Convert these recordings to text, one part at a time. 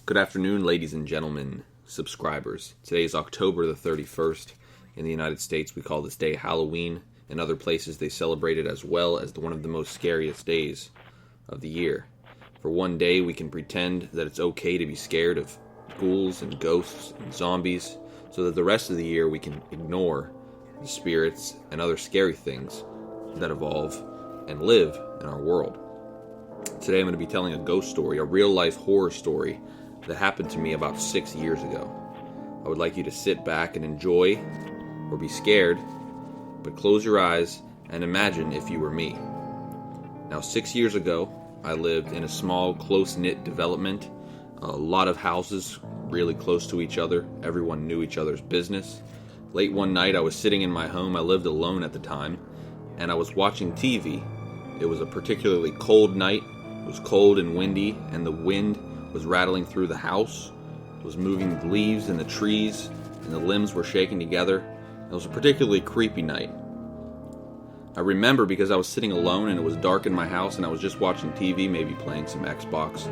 Good afternoon, ladies and gentlemen, subscribers. Today is October the 31st. In the United States, we call this day Halloween. In other places, they celebrate it as well as one of the most scariest days of the year. For one day, we can pretend that it's okay to be scared of ghouls and ghosts and zombies, so that the rest of the year we can ignore the spirits and other scary things that evolve and live in our world. Today I'm going to be telling a ghost story, a real-life horror story that happened to me about 6 years ago. I would like you to sit back and enjoy, or be scared, but close your eyes and imagine if you were me. Now, 6 years ago, I lived in a small, close-knit development, a lot of houses really close to each other. Everyone knew each other's business. Late one night, I was sitting in my home. I lived alone at the time, and I was watching TV. It was a particularly cold night. It was cold and windy, and the wind was rattling through the house. It was moving the leaves in the trees, and the limbs were shaking together. It was a particularly creepy night. I remember because I was sitting alone and it was dark in my house and I was just watching TV, maybe playing some Xbox,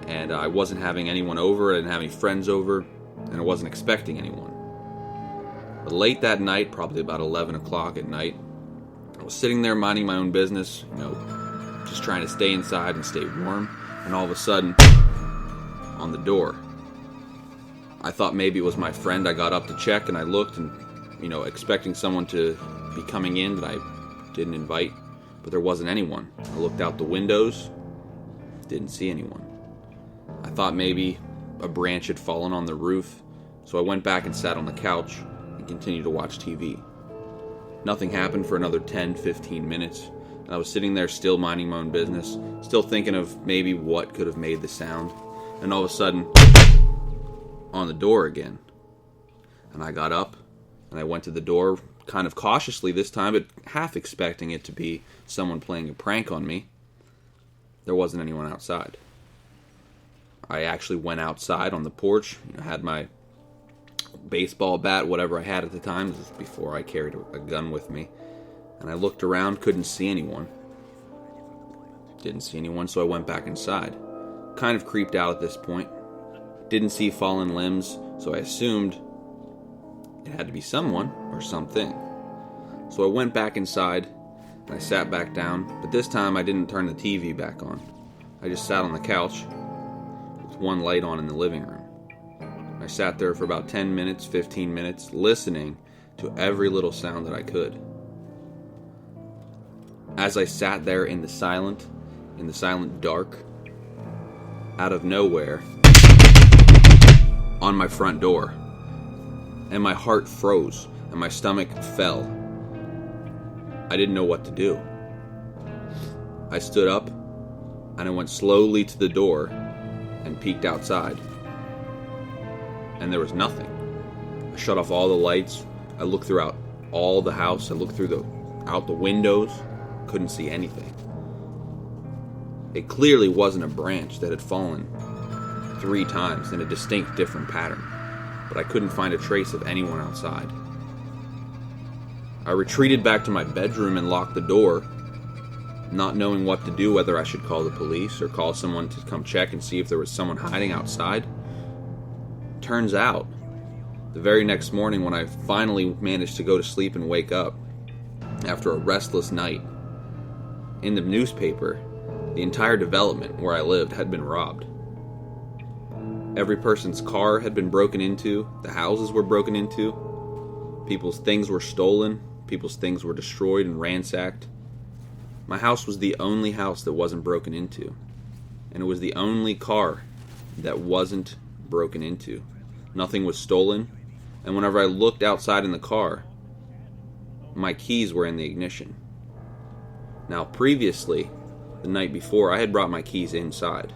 and I wasn't having anyone over, I didn't have any friends over, and I wasn't expecting anyone. But late that night, probably about 11 o'clock at night, I was sitting there minding my own business, just trying to stay inside and stay warm, and all of a sudden, on the door. I thought maybe it was my friend. I got up to check and I looked and, expecting someone to be coming in that I didn't invite, but there wasn't anyone. I looked out the windows, didn't see anyone. I thought maybe a branch had fallen on the roof, so I went back and sat on the couch and continued to watch TV. Nothing happened for another 10-15 minutes, and I was sitting there still minding my own business, still thinking of maybe what could have made the sound, and all of a sudden, on the door again. And I got up, and I went to the door, kind of cautiously this time, but half expecting it to be someone playing a prank on me. There wasn't anyone outside. I actually went outside on the porch, had my baseball bat, whatever I had at the time. This was before I carried a gun with me. And I looked around, couldn't see anyone. Didn't see anyone, so I went back inside. Kind of creeped out at this point. Didn't see fallen limbs, so I assumed it had to be someone or something. So I went back inside, and I sat back down, but this time I didn't turn the TV back on. I just sat on the couch with one light on in the living room. I sat there for about 10 minutes, 15 minutes, listening to every little sound that I could. As I sat there in the silent dark, out of nowhere, on my front door, and my heart froze, and my stomach fell. I didn't know what to do. I stood up, and I went slowly to the door, and peeked outside. And there was nothing. I shut off all the lights. I looked throughout all the house. I looked out the windows. Couldn't see anything. It clearly wasn't a branch that had fallen 3 times in a distinct different pattern, but I couldn't find a trace of anyone outside. I retreated back to my bedroom and locked the door, not knowing what to do, whether I should call the police or call someone to come check and see if there was someone hiding outside. Turns out, the very next morning when I finally managed to go to sleep and wake up, after a restless night, in the newspaper, the entire development where I lived had been robbed. Every person's car had been broken into, the houses were broken into, people's things were stolen, people's things were destroyed and ransacked. My house was the only house that wasn't broken into, and it was the only car that wasn't broken into. Nothing was stolen, and whenever I looked outside in the car, my keys were in the ignition. Now, previously, the night before, I had brought my keys inside.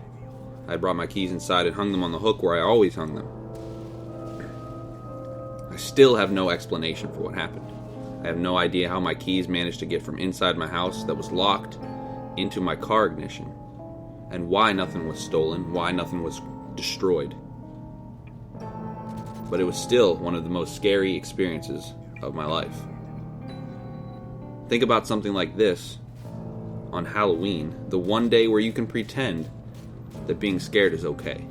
I had brought my keys inside and hung them on the hook where I always hung them. I still have no explanation for what happened. I have no idea how my keys managed to get from inside my house that was locked into my car ignition, and why nothing was stolen, why nothing was destroyed. But it was still one of the most scary experiences of my life. Think about something like this on Halloween, the one day where you can pretend that being scared is okay.